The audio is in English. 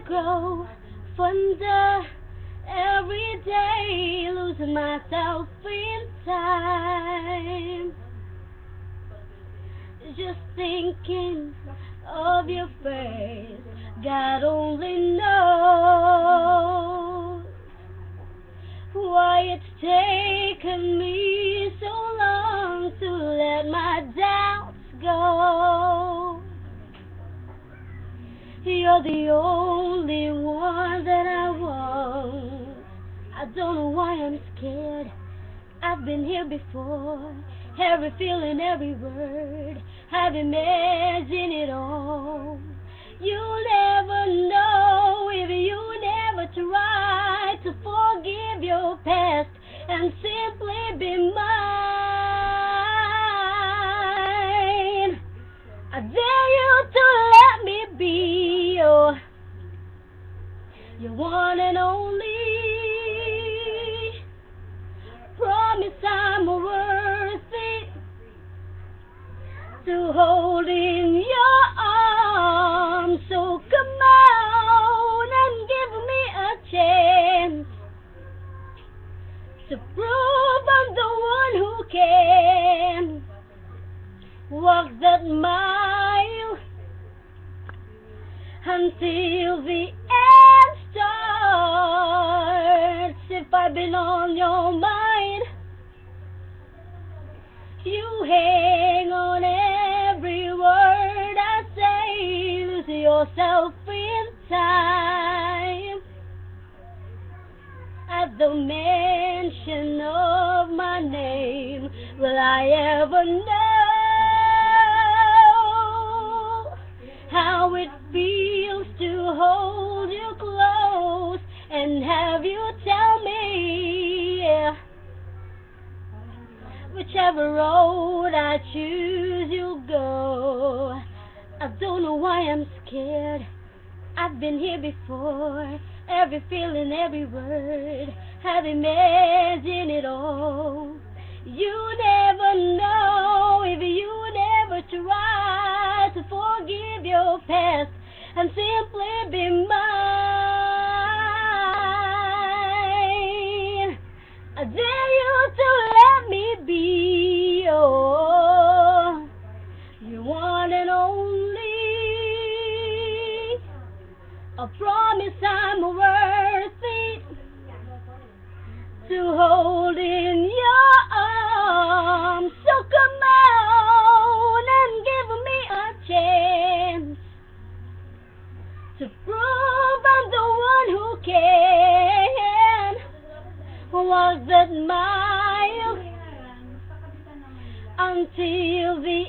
grow fonder every day, losing myself in time. Just thinking of your face, God only knows why it's taken me so long to let my doubts go. You're the only one that I want. I don't know why I'm scared. I've been here before. Every feeling, every word, I've imagined it all. You'll never know if you never try to forgive your past and simply be mine. I dare you to let me be your one and only. Promise I'm worth it to hold in your arms. So come on and give me a chance to prove I'm the one who can walk that mile until the end starts. If I've been on your mind, you hang on every word I say. Lose yourself in time. At the mention of my name, will I ever know how it feels to hold you close and have you tell me, whichever road I choose, you'll go. I don't know why I'm scared. I've been here before. Every feeling, every word, I've imagined it all. You never know if you never try to forgive your past and simply be mine. I dare you to let me be your one and only. I promise I'm worth it to hold in your arms. So come on and give me a chance to prove I'm the one who can walk that mile until the